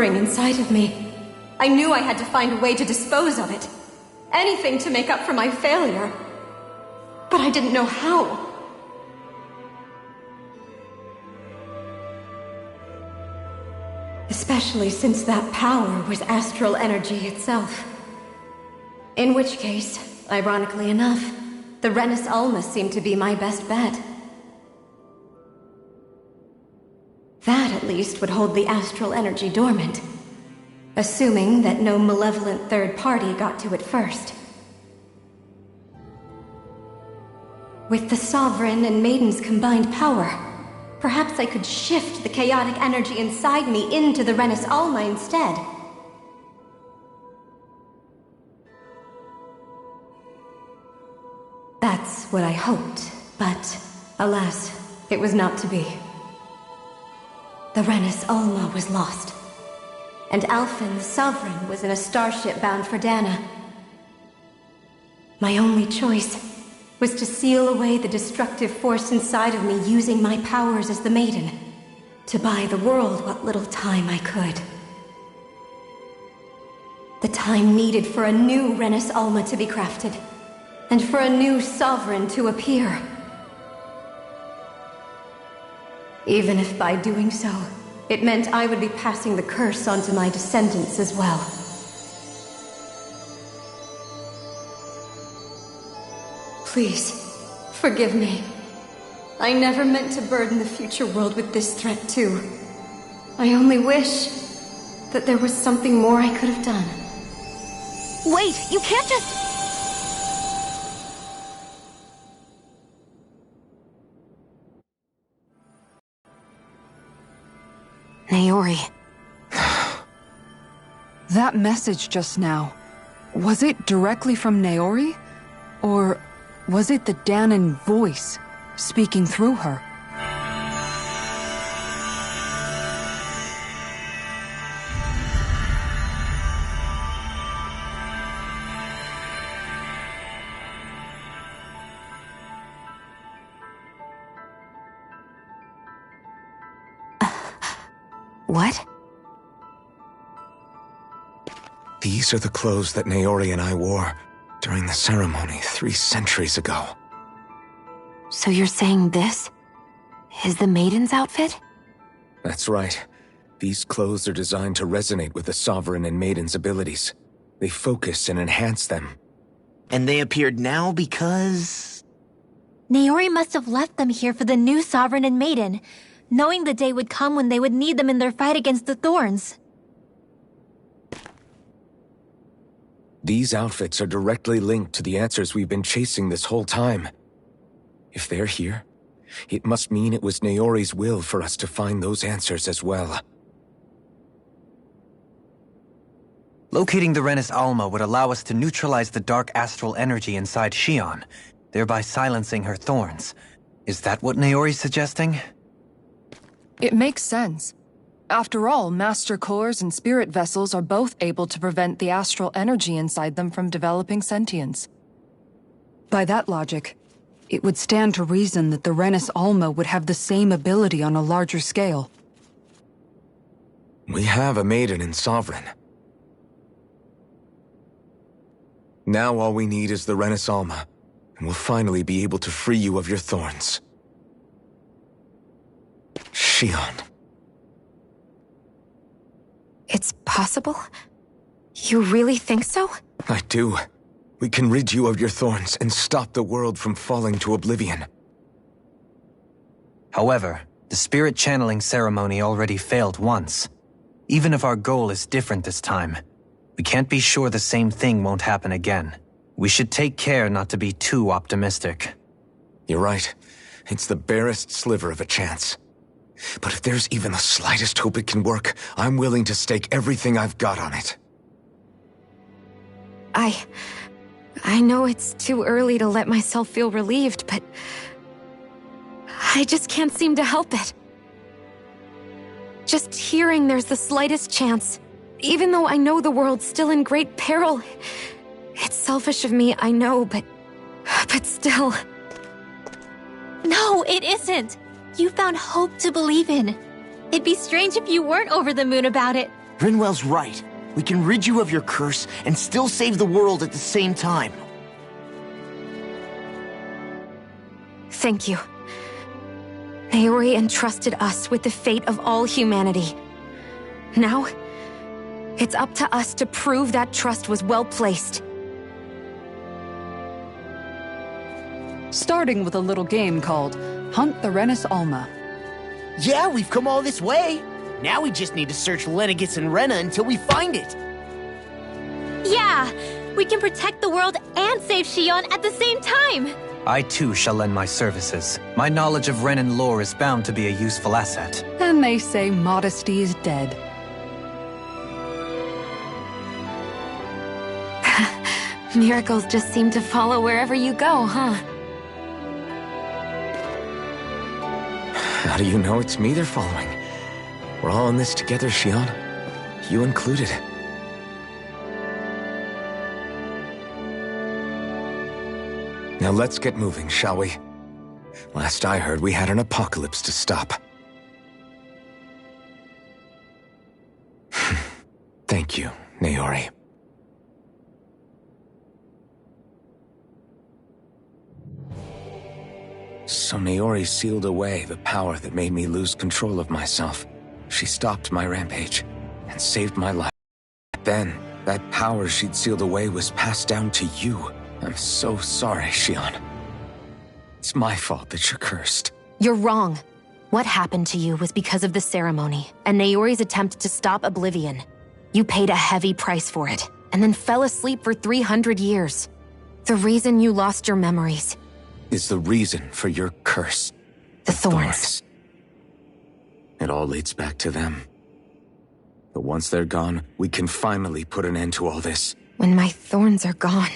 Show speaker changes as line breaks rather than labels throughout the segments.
inside of me. I knew I had to find a way to dispose of it. Anything to make up for my failure. But I didn't know how. Especially since that power was astral energy itself. In which case, ironically enough, the Renis Alma seemed to be my best bet. That, at least, would hold the astral energy dormant. Assuming that no malevolent third party got to it first. With the Sovereign and Maiden's combined power, perhaps I could shift the chaotic energy inside me into the Renis Alma instead. That's what I hoped, but alas, it was not to be. The Renis Alma was lost, and Alphen the Sovereign was in a starship bound for Dahna. My only choice was to seal away the destructive force inside of me using my powers as the Maiden, to buy the world what little time I could. The time needed for a new Renis Alma to be crafted, and for a new Sovereign to appear. Even if by doing so, it meant I would be passing the curse on to my descendants as well. Please, forgive me. I never meant to burden the future world with this threat too. I only wish that there was something more I could have done.
Wait, you can't just... Naori.
That message just now, was it directly from Naori? Or was it the Dahnan voice speaking through her?
What?
These are the clothes that Naori and I wore during the ceremony 3 centuries ago.
So you're saying this is the Maiden's outfit?
That's right. These clothes are designed to resonate with the Sovereign and Maiden's abilities. They focus and enhance them.
And they appeared now because...
Naori must have left them here for the new Sovereign and Maiden, knowing the day would come when they would need them in their fight against the Thorns.
These outfits are directly linked to the answers we've been chasing this whole time. If they're here, it must mean it was Naori's will for us to find those answers as well.
Locating the Renis Alma would allow us to neutralize the dark astral energy inside Xion, thereby silencing her thorns. Is that what Naori's suggesting?
It makes sense. After all, Master Cores and Spirit Vessels are both able to prevent the astral energy inside them from developing sentience. By that logic, it would stand to reason that the Renis Alma would have the same ability on a larger scale.
We have a Maiden and Sovereign. Now all we need is the Renis Alma, and we'll finally be able to free you of your thorns. Xion.
It's possible? You really think so?
I do. We can rid you of your thorns and stop the world from falling to oblivion.
However, the spirit channeling ceremony already failed once. Even if our goal is different this time, we can't be sure the same thing won't happen again. We should take care not to be too optimistic.
You're right. It's the barest sliver of a chance. But if there's even the slightest hope it can work, I'm willing to stake everything I've got on it.
I know it's too early to let myself feel relieved, but I just can't seem to help it. Just hearing there's the slightest chance, even though I know the world's still in great peril. It's selfish of me, I know, but still.
No, it isn't! You found hope to believe in. It'd be strange if you weren't over the moon about it.
Rinwell's right. We can rid you of your curse and still save the world at the same time.
Thank you. Naori entrusted us with the fate of all humanity. Now, it's up to us to prove that trust was well placed.
Starting with a little game called Hunt the Renis Alma.
Yeah, we've come all this way. Now we just need to search Lenegis and Rena until we find it.
Yeah! We can protect the world and save Xion at the same time!
I too shall lend my services. My knowledge of Renan lore is bound to be a useful asset.
And they say modesty is dead.
Miracles just seem to follow wherever you go, huh?
How do you know it's me they're following? We're all in this together, Xion. You included. Now let's get moving, shall we? Last I heard, we had an apocalypse to stop. Thank you, Naori. So Naori sealed away the power that made me lose control of myself. She stopped my rampage and saved my life. Then, that power she'd sealed away was passed down to you. I'm so sorry, Xion. It's my fault that you're cursed.
You're wrong. What happened to you was because of the ceremony, and Naori's attempt to stop Oblivion. You paid a heavy price for it, and then fell asleep for 300 years. The reason you lost your memories
is the reason for your curse.
The thorns.
It all leads back to them. But once they're gone, we can finally put an end to all this.
When my thorns are gone,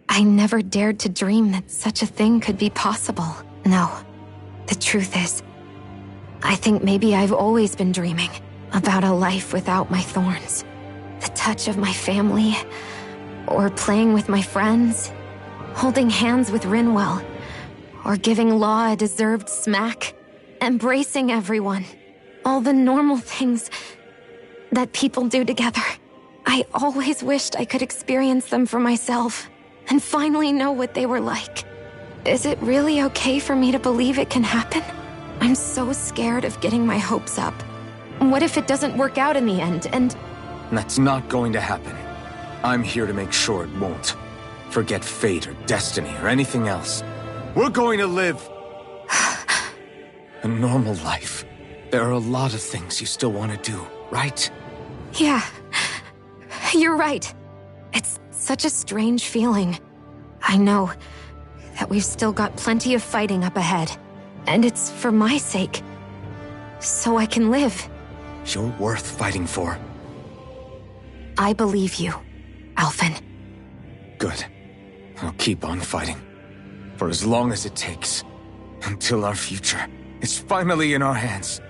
I never dared to dream that such a thing could be possible. No, the truth is, I think maybe I've always been dreaming about a life without my thorns. The touch of my family, or playing with my friends, holding hands with Rinwell, or giving Law a deserved smack, embracing everyone. All the normal things that people do together. I always wished I could experience them for myself, and finally know what they were like. Is it really okay for me to believe it can happen? I'm so scared of getting my hopes up. What if it doesn't work out in the end, and...
That's not going to happen. I'm here to make sure it won't. Forget fate or destiny or anything else. We're going to live a normal life. There are a lot of things you still want to do, right?
Yeah, you're right. It's such a strange feeling. I know that we've still got plenty of fighting up ahead, and it's for my sake, so I can live.
You're worth fighting for.
I believe you, Alphen.
Good. I'll keep on fighting. For as long as it takes. Until our future is finally in our hands.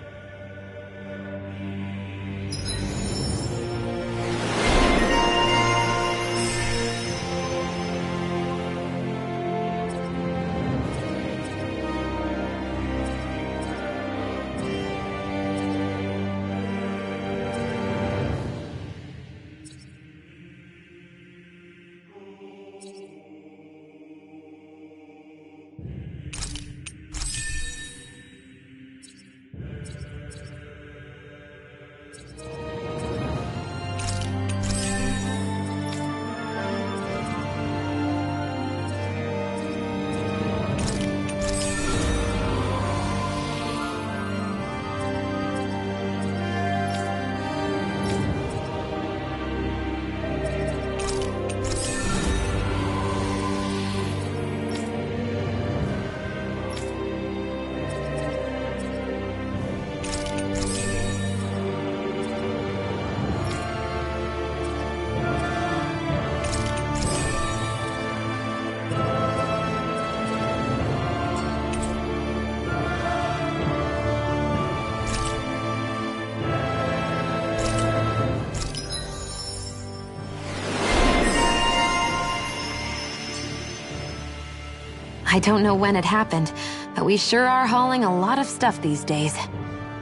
I don't know when it happened, but we sure are hauling a lot of stuff these days.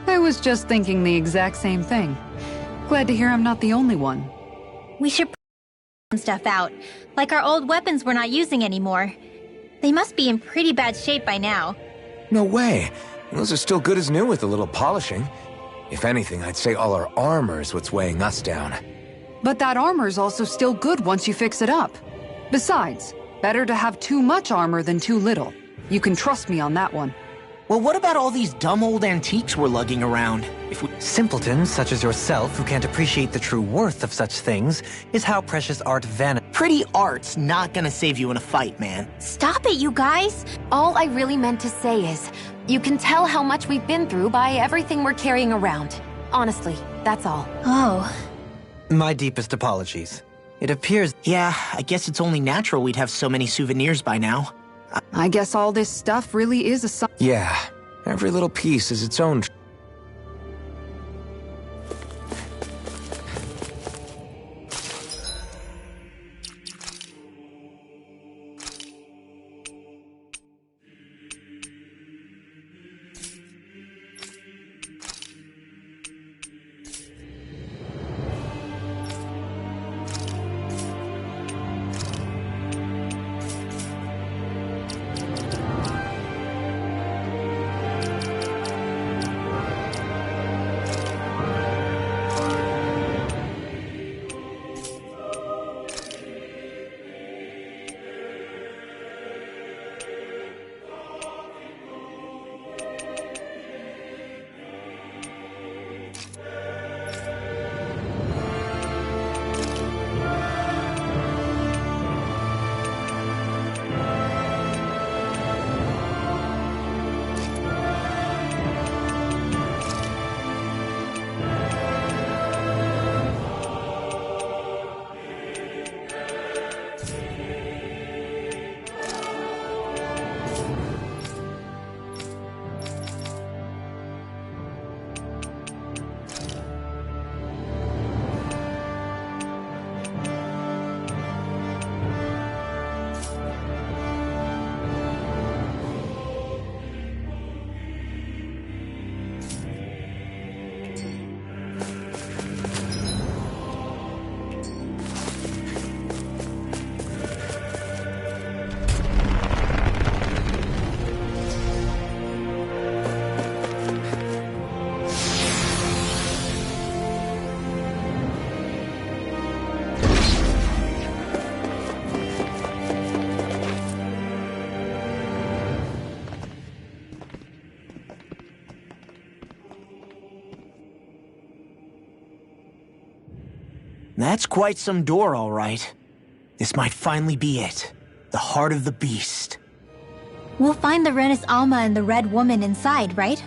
I was just thinking the exact same thing. Glad to hear I'm not the only one.
We should some stuff out, like our old weapons we're not using anymore. They must be in pretty bad shape by now.
No way. Those are still good as new with a little polishing. If anything, I'd say all our armor's what's weighing us down.
But that armor's also still good once you fix it up. Besides, better to have too much armor than too little. You can trust me on that one.
Well, what about all these dumb old antiques we're lugging around? If we...
Simpletons such as yourself who can't appreciate the true worth of such things is how precious art vanishes.
Pretty art's not gonna save you in a fight, man.
Stop it, you guys!
All I really meant to say is, you can tell how much we've been through by everything we're carrying around. Honestly, that's all.
Oh.
My deepest apologies. It appears...
Yeah, I guess it's only natural we'd have so many souvenirs by now.
I guess all this stuff really is a sign.
Yeah, every little piece is its own...
That's quite some door, all right. This might finally be it. The heart of the beast.
We'll find the Renis Alma and the Red Woman inside, right?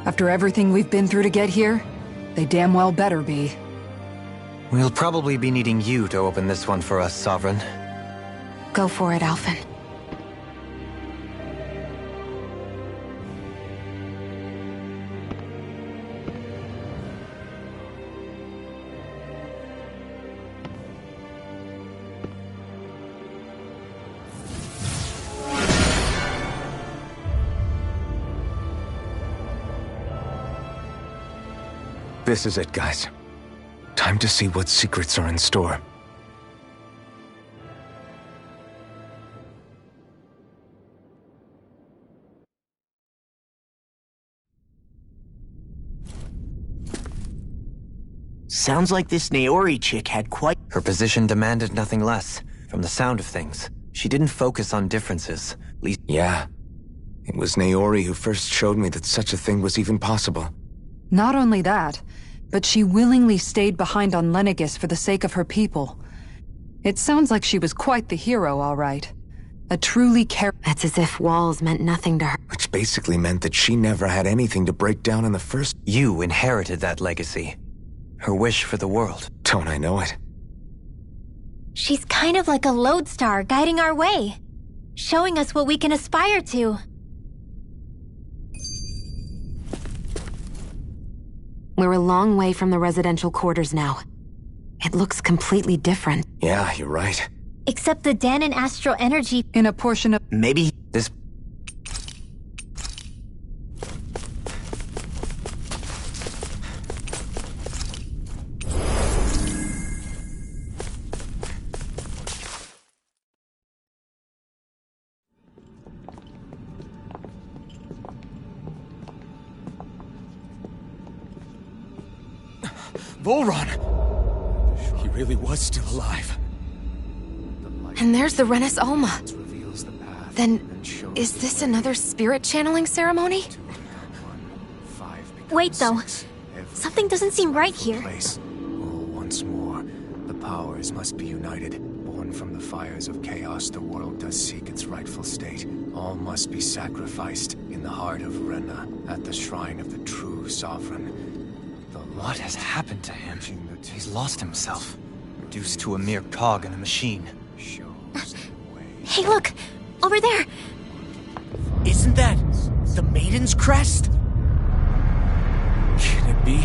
After everything we've been through to get here, they damn well better be.
We'll probably be needing you to open this one for us, Sovereign.
Go for it, Alphen.
This is it, guys. Time to see what secrets are in store.
Sounds like this Naori chick had quite...
Her position demanded nothing less. From the sound of things, she didn't focus on differences. At least...
Yeah. It was Naori who first showed me that such a thing was even possible.
Not only that, but she willingly stayed behind on Lenegis for the sake of her people. It sounds like she was quite the hero, all right. A truly
That's as if walls meant nothing to her.
Which basically meant that she never had anything to break down in the first...
You inherited that legacy. Her wish for the world.
Don't I know it?
She's kind of like a lodestar guiding our way, showing us what we can aspire to.
We're a long way from the residential quarters now. It looks completely different.
Yeah, you're right.
Except the Dahnan astral energy...
in a portion of...
Maybe...
This...
Volron! He really was still alive.
And there's the Renis Alma. Then, is this another spirit channeling ceremony?
Wait, though. Something doesn't seem right here.
Once more, the powers must be united. Born from the fires of chaos, the world does seek its rightful state. All must be sacrificed in the heart of Rena, at the shrine of the true sovereign.
What has happened to him? He's lost himself, reduced to a mere cog in a machine.
Hey, look! Over there!
Isn't that the Maiden's crest?
Can it be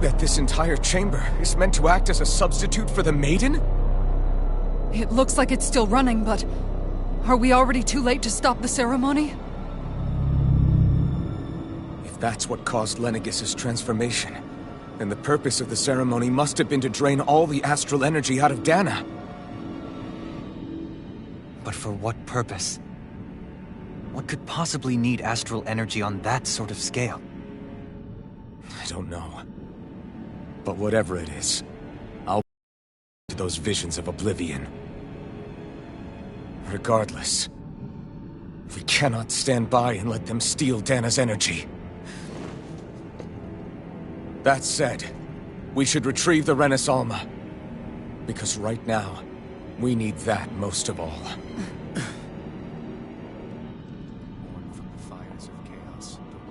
that this entire chamber is meant to act as a substitute for the Maiden?
It looks like it's still running, but... are we already too late to stop the ceremony?
If that's what caused Lenegis' transformation, then the purpose of the ceremony must have been to drain all the astral energy out of Dana.
But for what purpose? What could possibly need astral energy on that sort of scale?
I don't know. But whatever it is, I'll to those visions of oblivion. Regardless, we cannot stand by and let them steal Dana's energy. That said, we should retrieve the Renis Alma. Because right now, we need that most of all.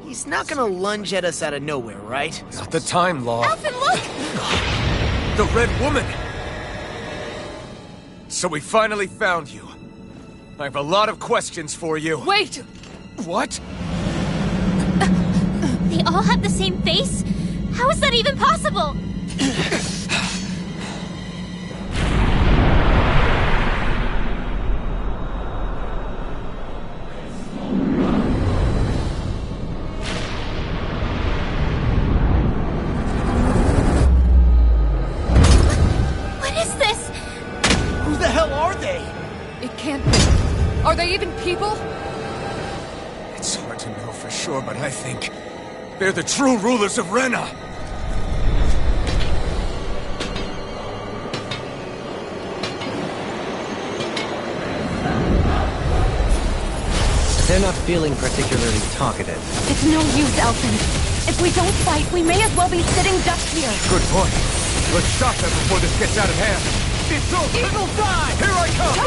He's not gonna lunge at us out of nowhere, right?
Not the time, Law.
Alphen, look!
The Red Woman! So we finally found you. I have a lot of questions for you.
Wait!
What?
They all have the same face? How is that even possible? What is this?
Who the hell are they?
It can't be. Are they even people?
It's hard to know for sure, but I think they're the true rulers of Rena.
They're not feeling particularly talkative.
It's no use, Alphen. If we don't fight, we may as well be sitting ducks here.
Good point. Let's stop them before this gets out of hand. It's over!
Eagle Dive!
Here I come!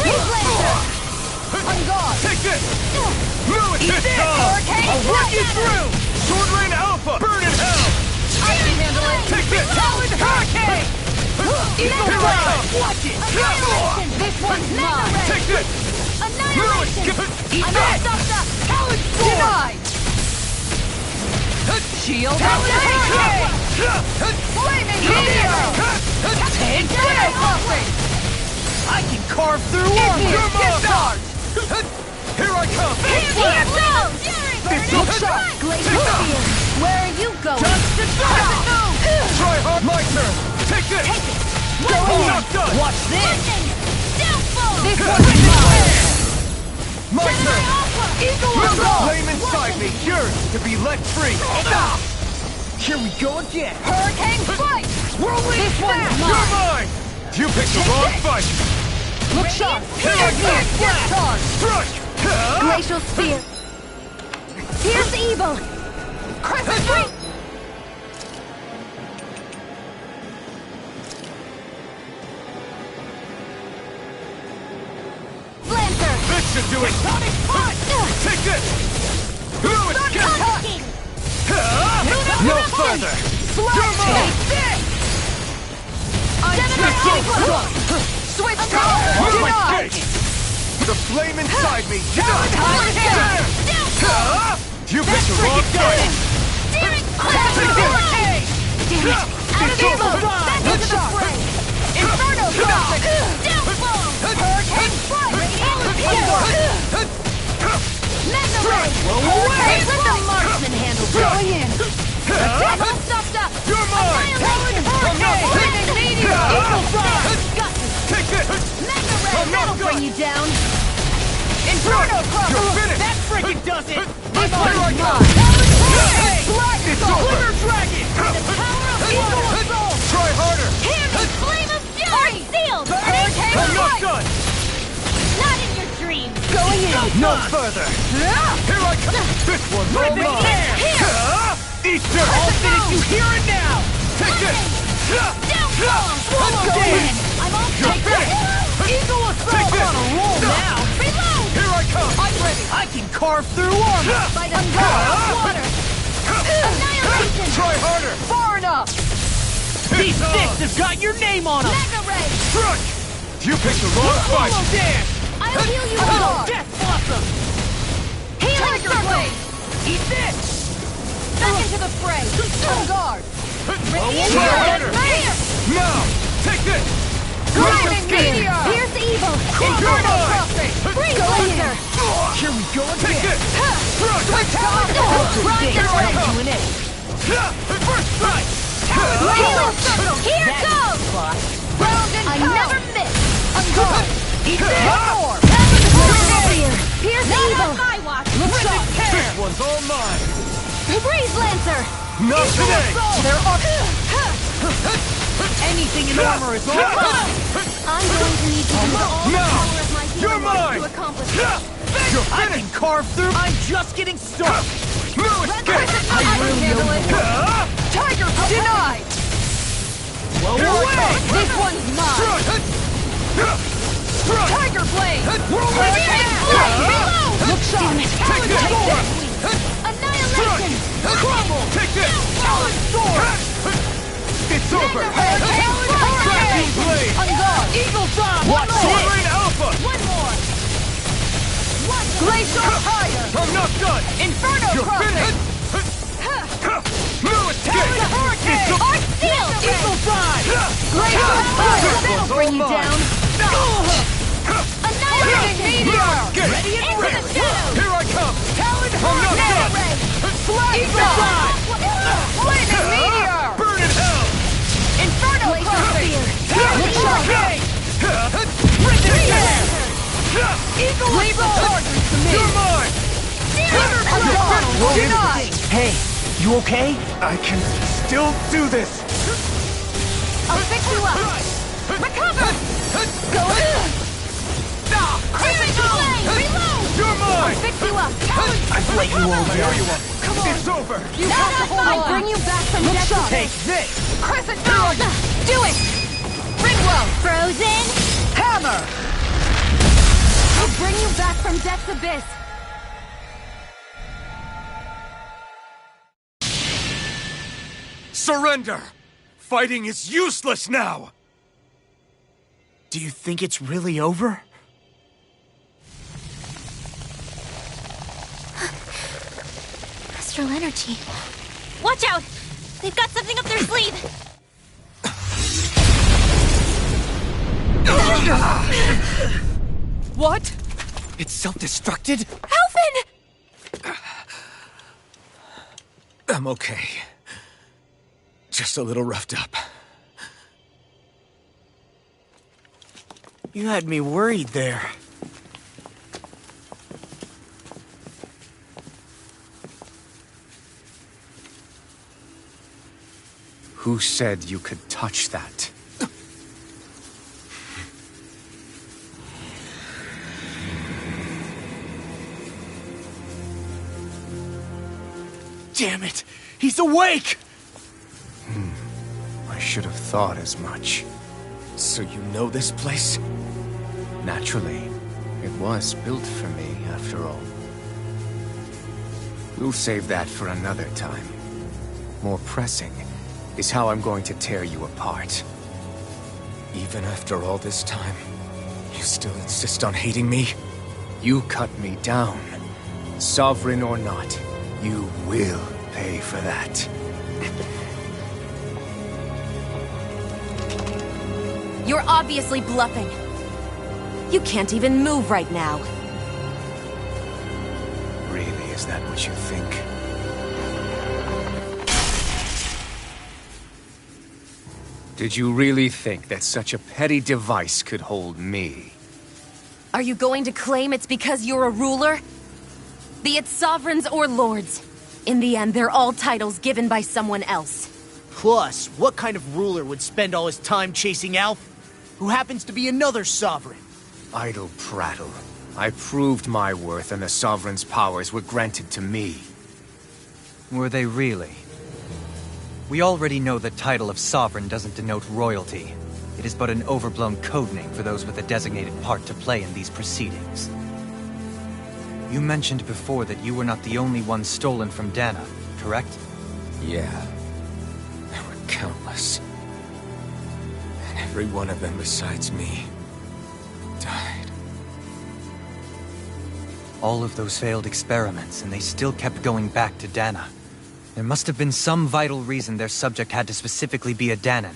On guard!
Take this! Move it this time!
Hurricane!
I'll walk you through!
Sword Rain Alpha! Burn in hell!
I can handle it!
Take this!
Talon Hurricane! Eagle
Here I
Dive!
come!
Watch it!
Annihilation! This one's mine!
Take this!
Annihilation!
Eat that! Talon Sword! Denied! Shield! Talon Hurricane! Flaming Meteor! Take this! I can carve through armor! Discharge!
Here I come!
Look shot!
Glacial Spear! Where are you going?
Try hard! My turn! Take this!
Go in!
Not done!
Watch this!
This
one's mine!
My turn!
Eagle
Feel the
Assault!
flame inside me yearns to be let free!
Stop! Here we go again!
Hurricane Flight!
Whirling
This one's
Snap!
You're mine! You picked the wrong fight!
Look shot!
Here I come!
Discharge!
Strike!
Glacial Spear! Here's evil!
Crescent Moon!
Lancer!
This should do it!
Sonic Punch!
Take this! Fluid get
Tusking!
no further! You're mine!
Switch
Watch
color!
my
Denied!
skate! The flame inside me!
Hurricane!
You picked the wrong fight!
Hurricane!
Out of
Eagle
ammo!
Dive!
Back into the fray!
Inferno Classic!
Downfall! Hurricane Flight! Mega Ray!
away!
Let the marksman handle this!
Going in!
Attack all stopped up!
You're mine!
Annihilation!
Flaming Meteor! Eagle Dive!
Got you!
Take this!
Mega Ray!
I'm not
That'll bring
done.
you down!
Inferno Club!
You're finished!
That freaking does it!
This
Here I
one's
come!
mine!
Black
It's
Assault!
over.
Glitter Dragon!
The power of
Eagle
water!
Assault! No further!
Here I come! This one's all mine! Easter!
I'll finish you here and now!
Take this!
Swallow this!
I'm all
You're
set.
finished!
Eagle assault!
Take this!
On a roll now!
Reload!
Here I come!
I'm ready! I can carve through armor!
By the power of water! Annihilation!
Try harder!
Far enough! These sticks have got your name on them!
Mega Ray!
Crush! You picked the wrong fight!
Swallow dance!
I'll heal you
Oh,
all!
Death Blossom!
Healing
Tiger
circle!
Blade! Eat this!
Back into the fray! On guard!
Try harder! Now! Take this!
Lightning
Meteor!
Meteor! Here's the evil!
Inferno Crossing!
Freeze laser!
Here we go
Take
again!
this! Crush!
Ride
Here
the
I
ray!
come! To an ace!
First strike!
Healing circle! Here
That's
goes!
spot.
Round and I never miss! On guard!
Eat this! More!
Barrier! Here's the evil! My watch!
Looks
This
on!
one's all mine!
Breeze Lancer!
Not today!
There are... Anything in armor is all mine!
I'm going to need to use all the
Now!
power of my
You're
healing word
mine!
to accomplish this.
You're
I
finished!
can carve through... I'm just getting started!
No escape!
I can handle it!
Tiger denied! Well, away!
This one's mine!
Tiger Blade!
Reload!
Look sharp!
Take this!
Annihilation!
Crumble!
Take this!
Talon Sword!
It's over!
Crashing Blade!
On guard!
Eagle Dawn!
Watch Sovereign Alpha!
One more!
Glacier Fire!
I'm not done!
Inferno
You're
Crossing!
finished! No escape!
Hurricane!
Art Seal!
Eagle Dive!
Glacier Fire!
This
That'll
one's
bring
all
you
mine.
down! Annihilation!
No escape!
Into the shadows!
Here I come!
Talon
I'm not
Mega
done!
Ray!
Eagle Dive! Lightning Meteor!
Burn in hell!
Inferno
Glacier
Crossing!
Spear!
Talon Hurricane! Rhythm Flare! Eagle Assault!
You're mine!
Denied! Hey, you okay?
I can still do this!
I'll fix you up! Recover! Go in! Reload!
You're mine!
Fix you up!
I've let you all
There
down.
you are! It's over!
You have to hold
I'll
on.
bring you back from death to
Take
this!
this!
Crescent Moon! Do it! Ringwell! Frozen!
Hammer!
I'll bring you back from death's abyss!
Surrender! Fighting is useless now!
Do you think it's really over?
Astral energy. Watch out! They've got something up their sleeve!
What? It's self-destructed?
Alphen!
I'm okay. Just a little roughed up.
You had me worried there.
Who said you could touch that?
Damn it! He's awake!
I should have thought as much. So you know this place?
Naturally. It was built for me, after all. We'll save that for another time. More pressing is how I'm going to tear you apart.
Even after all this time, you still insist on hating me?
You cut me down. Sovereign or not, you will pay for that.
You're obviously bluffing. You can't even move right now.
Really, is that what you think? Did you really think that such a petty device could hold me?
Are you going to claim it's because you're a ruler? Be it sovereigns or lords. In the end, they're all titles given by someone else.
Plus, what kind of ruler would spend all his time chasing Alf, who happens to be another sovereign?
Idle prattle. I proved my worth and the Sovereign's powers were granted to me.
Were they really? We already know the title of Sovereign doesn't denote royalty. It is but an overblown codename for those with a designated part to play in these proceedings. You mentioned before that you were not the only one stolen from Dana, correct?
Yeah. There were countless. And every one of them besides me died.
All of those failed experiments, and they still kept going back to Dana. There must have been some vital reason their subject had to specifically be a Danan.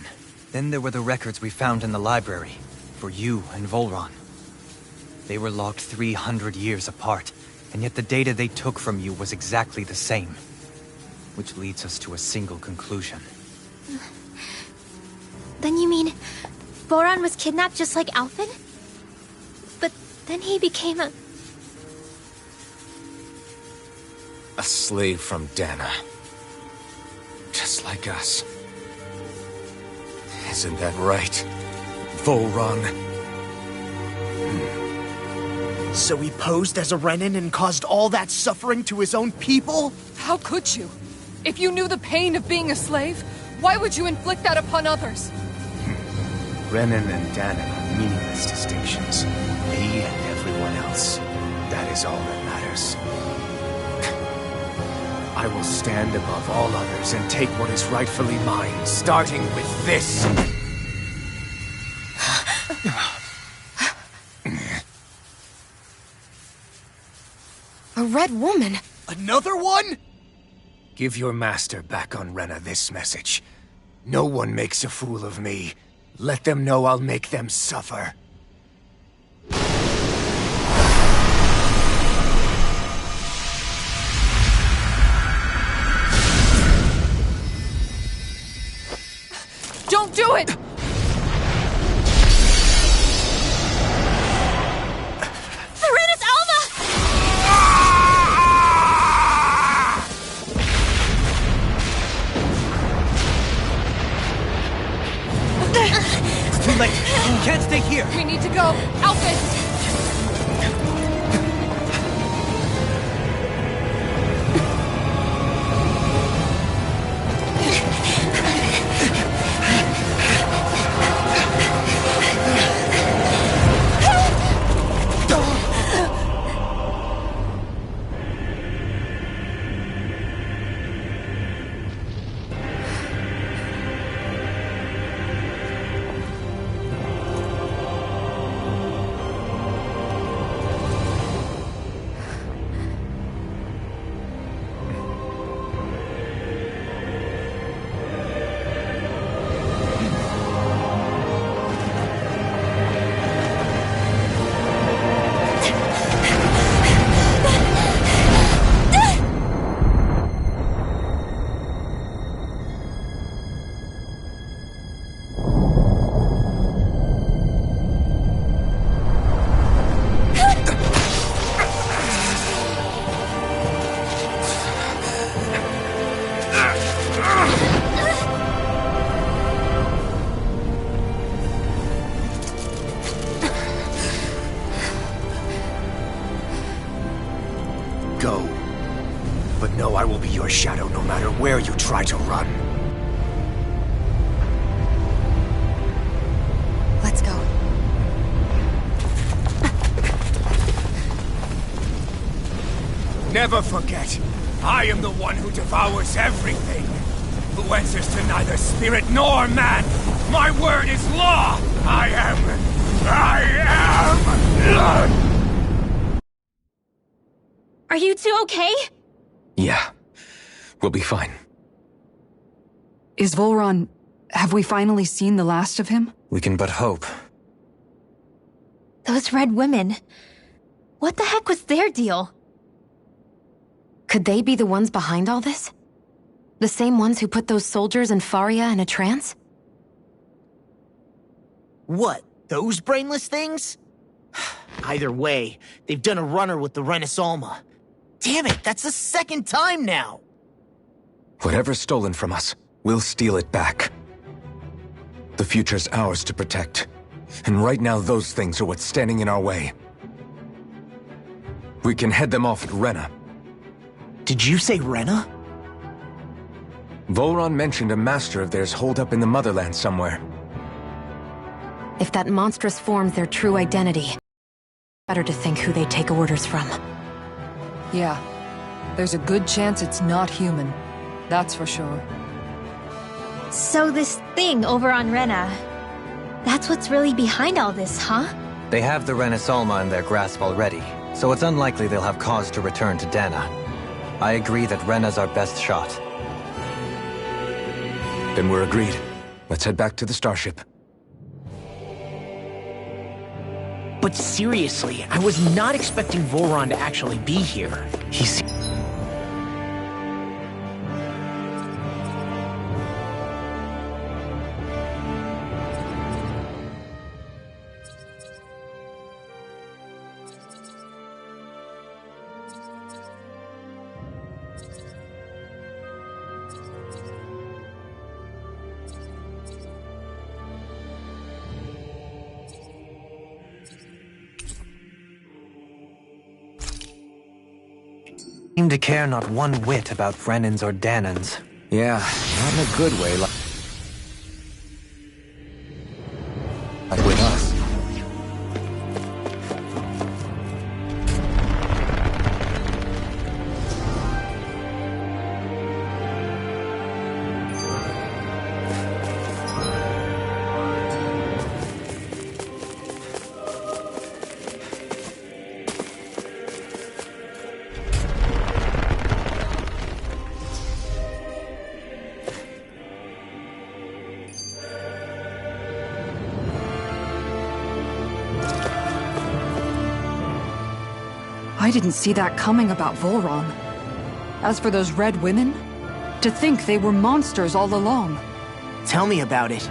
Then there were the records we found in the library, for you and Volron. They were logged 300 years apart, and yet the data they took from you was exactly the same. Which leads us to a single conclusion.
Then you mean Voron was kidnapped just like Alphen? But then he became a
slave from Dana. Just like us. Isn't that right, Volron?
So he posed as a Renan and caused all that suffering to his own people?
How could you? If you knew the pain of being a slave, why would you inflict that upon others?
Renan and Dana are meaningless distinctions. Me and everyone else. That is all that matters. I will stand above all others and take what is rightfully mine, starting with this.
A red woman?
Another one?
Give your master back on Rena this message. No one makes a fool of me. Let them know I'll make them suffer.
Don't do it!
Serenus Alma!
It's too late. You can't stay here.
We need to go. Alphen!
Go. But know I will be your shadow no matter where you try to run.
Let's go.
Never forget, I am the one who devours everything. Who answers to neither spirit nor man. My word is law. I am.
Are you two okay?
Yeah. We'll be fine.
Is Volron... have we finally seen the last of him?
We can but hope.
Those red women. What the heck was their deal?
Could they be the ones behind all this? The same ones who put those soldiers in Faria in a trance?
What, those brainless things? Either way, they've done a runner with the Renis Alma. Damn it, that's the second time now!
Whatever's stolen from us, we'll steal it back. The future's ours to protect. And right now those things are what's standing in our way. We can head them off at Rena.
Did you say Rena?
Volron mentioned a master of theirs holed up in the Motherland somewhere.
If that monstrous form's their true identity, better to think who they take orders from.
Yeah. There's a good chance it's not human. That's for sure.
So this thing over on Rena, that's what's really behind all this, huh?
They have the Renis Alma in their grasp already, so it's unlikely they'll have cause to return to Dana. I agree that Rena's our best shot.
Then we're agreed. Let's head back to the starship.
But seriously, I was not expecting Volron to actually be here. He's...
Seem to care not one whit about Brennans or Danans.
Yeah, not in a good way, like with us.
I didn't see that coming about Volron. As for those red women, to think they were monsters all along.
Tell me about it.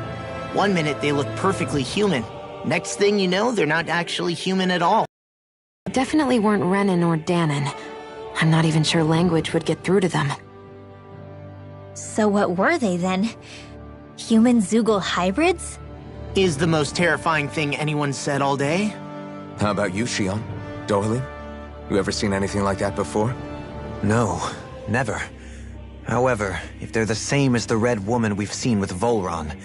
One minute they look perfectly human. Next thing you know, they're not actually human at all.
Definitely weren't Renan or Danan. I'm not even sure language would get through to them.
So what were they then? Human Zoogle hybrids?
Is the most terrifying thing anyone said all day?
How about you, Shion? Dohalim? You ever seen anything like that before?
No, never. However, if they're the same as the Red Woman we've seen with Volron,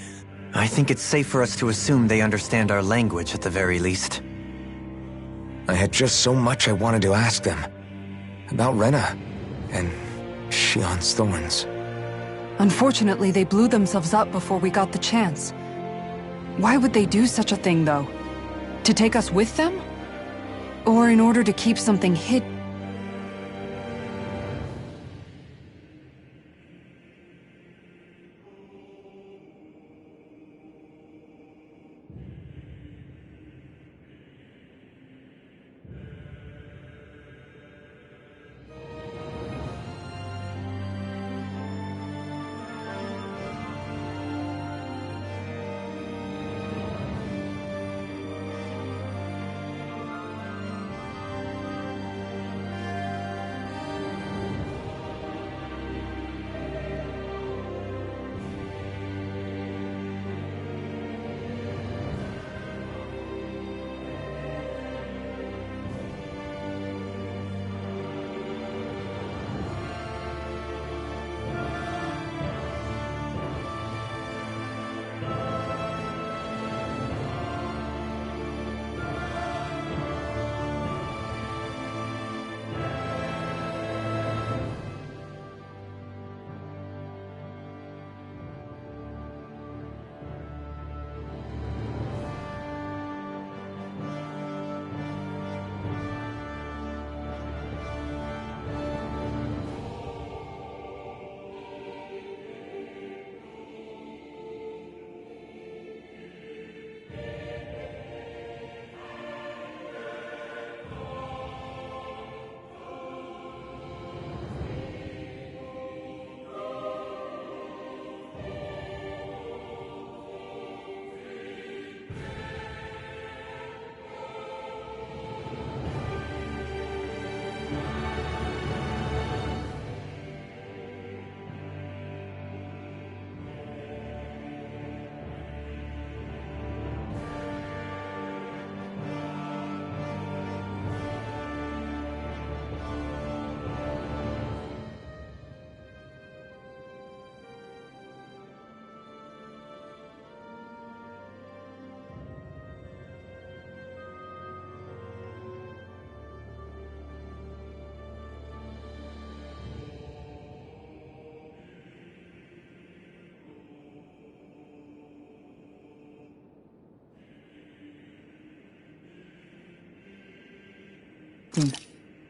I think it's safe for us to assume they understand our language at the very least.
I had just so much I wanted to ask them. About Rena, and Shion's thorns.
Unfortunately, they blew themselves up before we got the chance. Why would they do such a thing, though? To take us with them? Or in order to keep something hidden?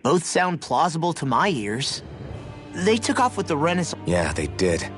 Both sound plausible to my ears. They took off with the Renaissance.
Yeah, they did.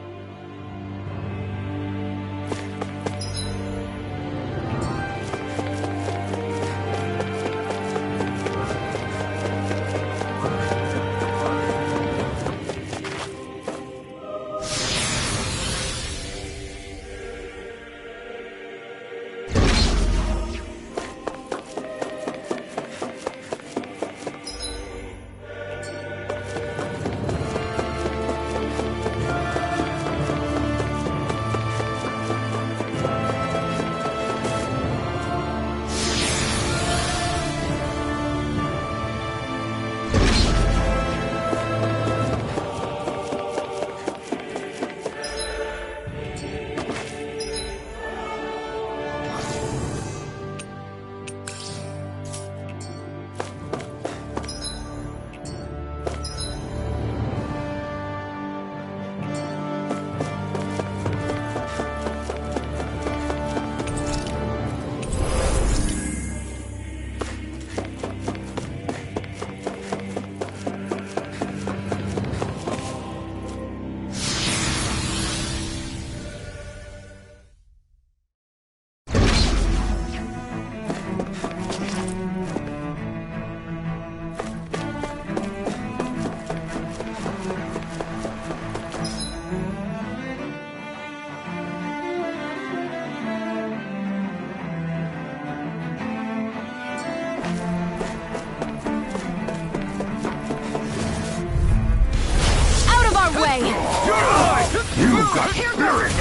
Way.
You got spirit!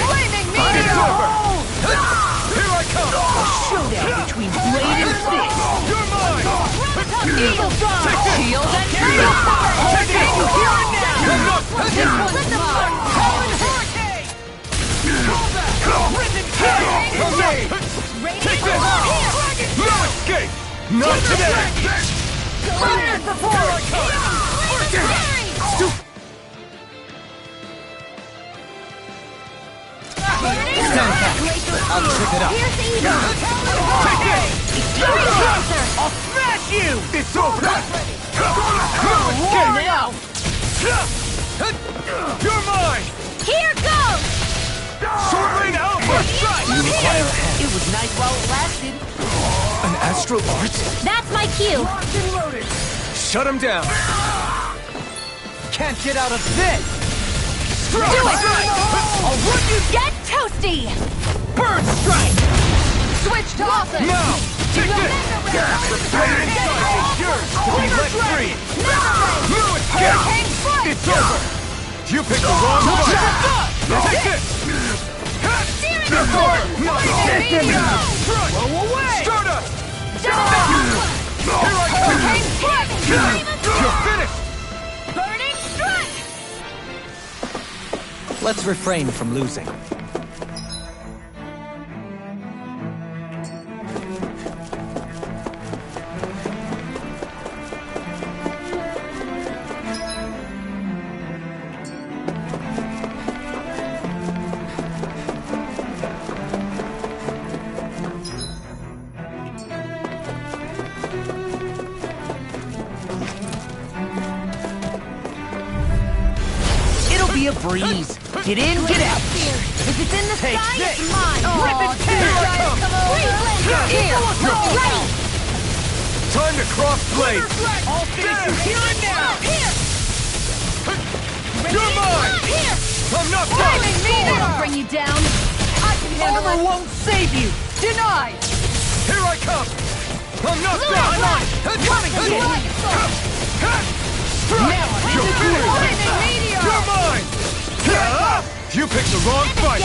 Flaming meteor!
Here I come!
Showdown between blade and fist.
You're mine!
Eagle Dawn! Shield and
Take it!
Take it! Here and now! This one's mine!
Hurricane! Rhythm kick! Take this! No escape! Not today!
Fire support!
Here I come!
I'll trip it up.
Here's Eagle!
Take it!
I'll smash you!
It's over! No escape!
Now!
You're mine!
Here goes!
Sword Rain Alpha!
It was nice while it lasted.
An astral art?
That's my cue!
Shut him down!
Can't get out of this!
Do it!
I'll run you!
Get toasty!
Bird strike!
Switch to offense!
Now! Take this! The pain inside is yours to be let free! No escape!
Hurricane Foot!
It's over! You picked the wrong fight! Take this!
Searing Sword! Flaming meteor!
Blow away! Stardust! Here I
Hurricane Foot!
come! You're finished!
Burning Strike!
Let's refrain from losing.
Be a breeze. Get in, get out.
If it's in the
Take
sky,
this.
it's mine!
Rip it, tear it.
Here! Ready!
Time to cross blades!
I'll finish you here and now.
Here!
You're mine!
Here!
I'm not
Flaming
done!
meteor! I'll bring you down! I can handle
Armor
it!
won't save you. Denied.
Here I come! I'm not done!
Coming to you. Now
You're finished!
Flaming meteor!
You're mine! You picked the wrong fight!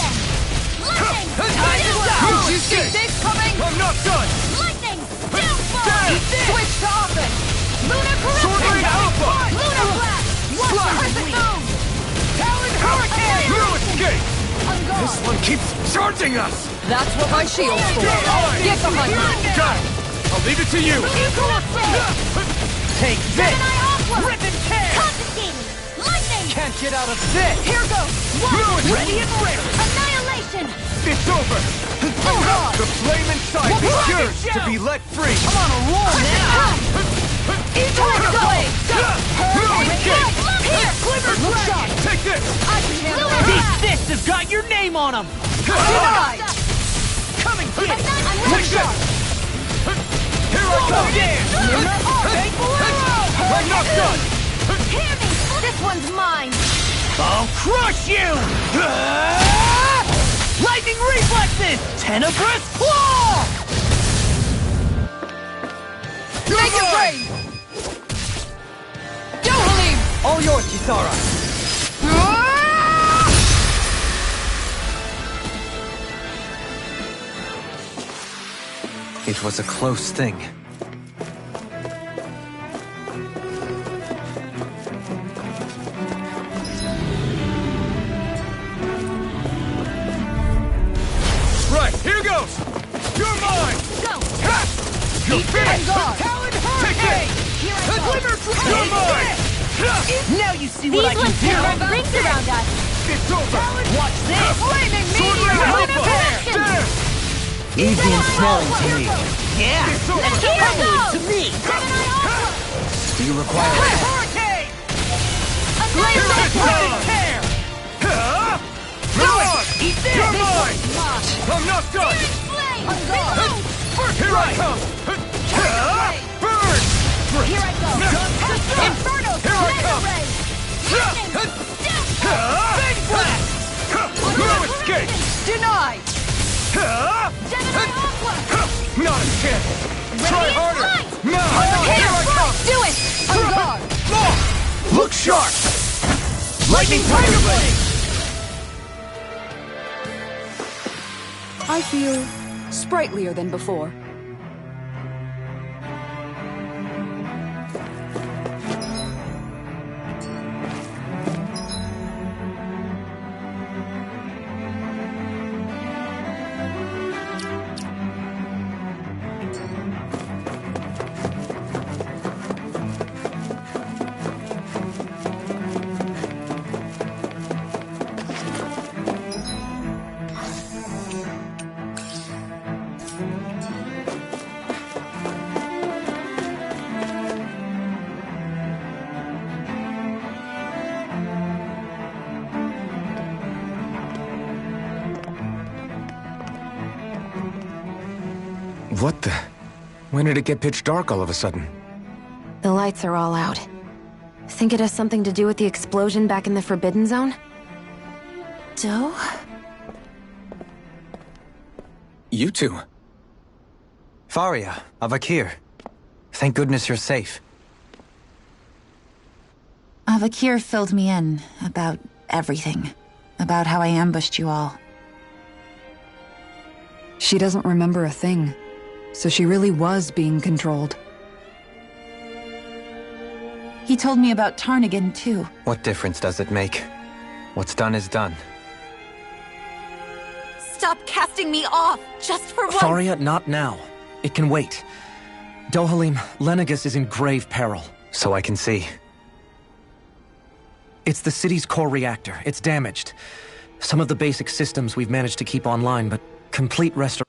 Lightning!
Did you
See this coming?
I'm not done!
Lightning! Downfall! Switch to offense! Lunar
Sword Rain
corruption!
Alpha!
Lunar blast!
Slap!
Perfect moon!
Talon Hurricane.
No escape!
I'm gone!
This one keeps charging us!
That's what my shield's for. Get behind me.
Got it! I'll leave it to you!
Take this.
Gemini Aqua!
Rip and tear.
Confiscating! Lightning!
Can't get out of this.
Here goes! One!
Ready and rare.
Annihilation!
It's over! The flame inside is yours to be let free!
I'm on a roll now!
Take this!
These fists have got your name on them! Coming here!
Take this! Here I come! I'm not done!
This one's mine!
I'll crush you! Lightning reflexes! Tenebrous claw!
Make it rain! Dohalim!
All yours, Kisara! It was a close thing.
Right, here goes! You're mine!
Go!
You're finished!
Talon Hurricane!
You're mine!
Now you see what I
These
can
ones
do!
can run rings around us!
It's over!
Watch this!
Flaming
Sword
meteor!
Rail
Wind of
Alpha!
action!
There!
Easy and snaring to me.
Yeah!
It's over!
Here it goes!
To me!
Do you require
Hurricane!
Flame
Here it
Lightning!
comes!
Tear!
Come on!
Eat this!
You're mine! I'm not done!
Flame!
Here I come! Burn!
Here I go! Inferno!
Here I come!
Big blast!
No escape!
Denied!
Gemini Aqua!
Not a chance! Try
Radiant
harder!
Light!
No! Here I come!
Do it!
On guard!
Look sharp!
Lightning Tiger Blade!
I feel sprightlier than before.
What the? When did it get pitch dark all of a sudden?
The lights are all out. Think it has something to do with the explosion back in the Forbidden Zone? Doe?
You two.
Faria, Avakir. Thank goodness you're safe.
Avakir filled me in about everything. About how I ambushed you all.
She doesn't remember a thing, so she really was being controlled.
He told me about Tarnigan, too.
What difference does it make? What's done is done.
Stop casting me off, just for once!
Faria, not now. It can wait. Dohalim, Lenegis is in grave peril.
So I can see.
It's the city's core reactor. It's damaged. Some of the basic systems we've managed to keep online, but complete restoration.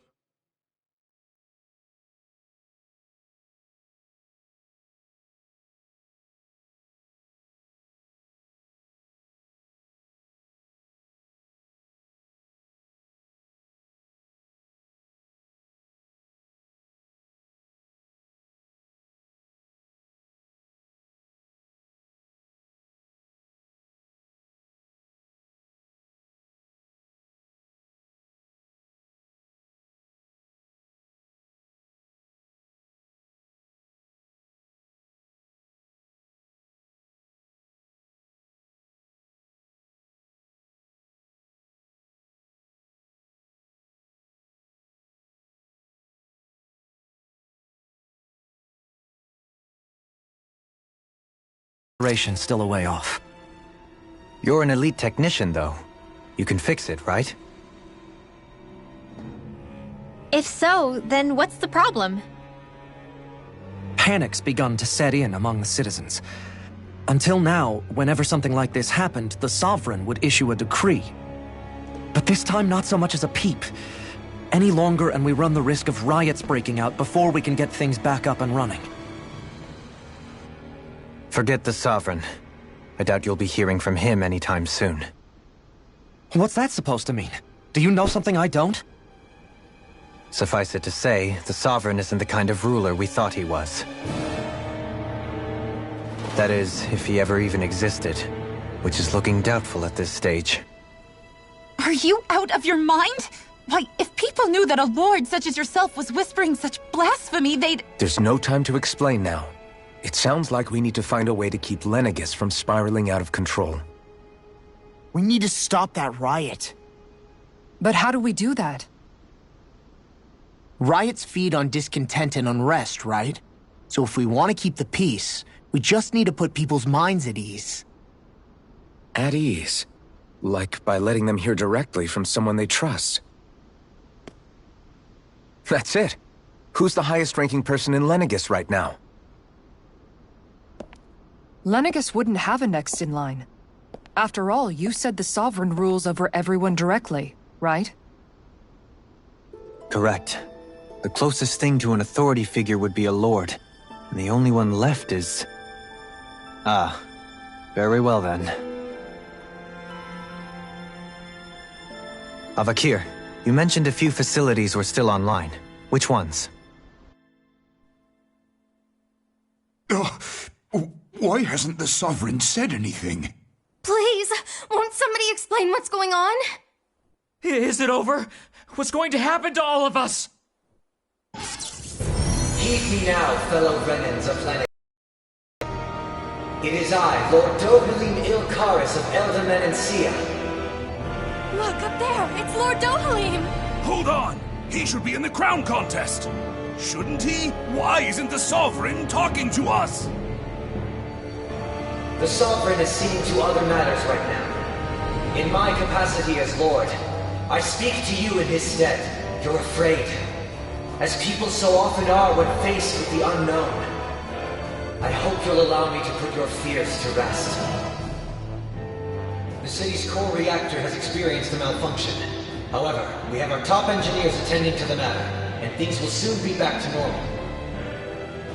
Still a way off.
You're an elite technician, though. You can fix it, right?
If so, then what's the problem?
Panic's begun to set in among the citizens. Until now, whenever something like this happened, the Sovereign would issue a decree. But this time, not so much as a peep. any longer and we run the risk of riots breaking out before we can get things back up and running.
Forget the Sovereign. I doubt you'll be hearing from him anytime soon.
What's that supposed to mean? Do you know something I don't?
Suffice it to say, the Sovereign isn't the kind of ruler we thought he was. That is, if he ever even existed, which is looking doubtful at this stage.
Are you out of your mind? Why, if people knew that a lord such as yourself was whispering such blasphemy, they'd...
There's no time to explain now. It sounds like we need to find a way to keep Lenegis from spiraling out of control.
We need to stop that riot.
But how do we do that?
Riots feed on discontent and unrest, right? So if we want to keep the peace, we just need to put people's minds at ease.
At ease? Like by letting them hear directly from someone they trust. That's it. Who's the highest-ranking person in Lenegis right now?
Lenegis wouldn't have a next in line. After all, you said the Sovereign rules over everyone directly, right?
Correct. The closest thing to an authority figure would be a lord, and the only one left is... Ah, very well then. Avakir, you mentioned a few facilities were still online. Which ones?
Why hasn't the Sovereign said anything?
Please, won't somebody explain what's going on?
Is it over? What's going to happen to all of us?
Heed me now, fellow Renans of Lenegis. It is I, Lord Dohalim Ilkaris of Eldaman and Sia.
Look, up there! It's Lord Dohalim!
Hold on! He should be in the crown contest! Shouldn't he? Why isn't the Sovereign talking to us?
The Sovereign is seeing to other matters right now. In my capacity as Lord, I speak to you in his stead. You're afraid, as people so often are when faced with the unknown. I hope you'll allow me to put your fears to rest. The city's core reactor has experienced a malfunction. However, we have our top engineers attending to the matter, and things will soon be back to normal.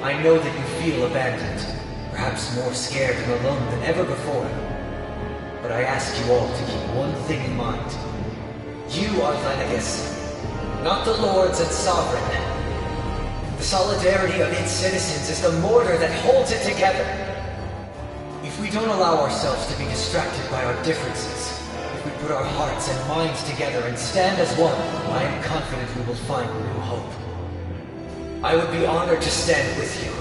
I know that you feel abandoned, perhaps more scared and alone than ever before. But I ask you all to keep one thing in mind. You are Lenegis, not the Lords and Sovereign. The solidarity of its citizens is the mortar that holds it together. If we don't allow ourselves to be distracted by our differences, if we put our hearts and minds together and stand as one, I am confident we will find new hope. I would be honored to stand with you.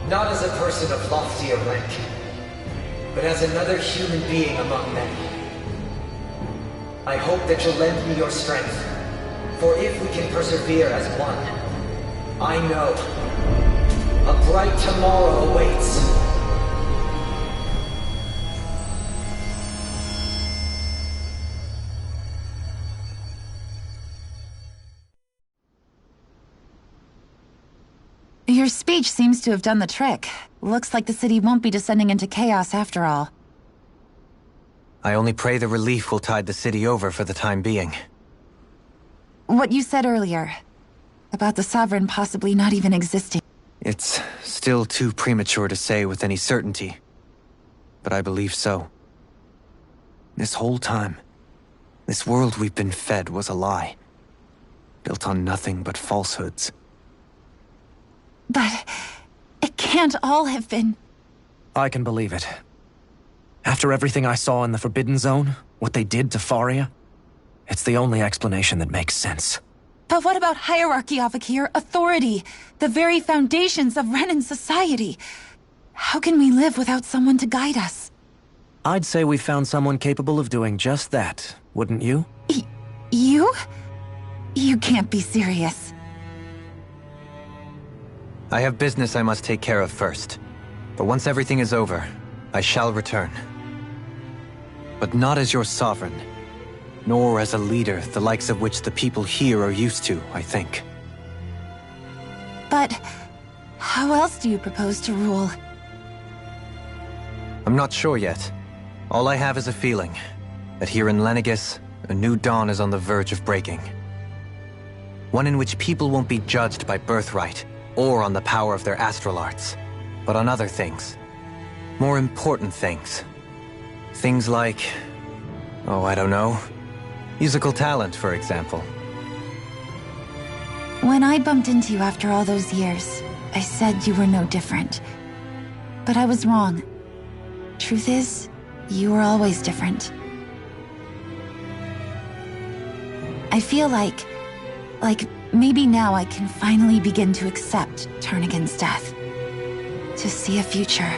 Not as a person of loftier rank, but as another human being among many. I hope that you'll lend me your strength, for if we can persevere as one, I know a bright tomorrow awaits.
Your speech seems to have done the trick. Looks like the city won't be descending into chaos after all.
I only pray the relief will tide the city over for the time being.
What you said earlier, about the Sovereign possibly not even existing.
It's still too premature to say with any certainty, but I believe so. This whole time, this world we've been fed was a lie, built on nothing but falsehoods.
But it can't all have been...
I can believe it. After everything I saw in the Forbidden Zone, what they did to Faria, it's the only explanation that makes sense.
But what about hierarchy, Avakir? Authority? The very foundations of Renan society? How can we live without someone to guide us?
I'd say we found someone capable of doing just that, wouldn't you?
You? You can't be serious.
I have business I must take care of first. But once everything is over, I shall return. But not as your sovereign, nor as a leader the likes of which the people here are used to, I think.
But how else do you propose to rule?
I'm not sure yet. All I have is a feeling that here in Lenegis, a new dawn is on the verge of breaking. One in which people won't be judged by birthright, or on the power of their astral arts, but on other things. More important things. Things like... oh, I don't know. Musical talent, for example.
When I bumped into you after all those years, I said you were no different. But I was wrong. Truth is, you were always different. I feel like maybe now I can finally begin to accept Turn Against Death. To see a future.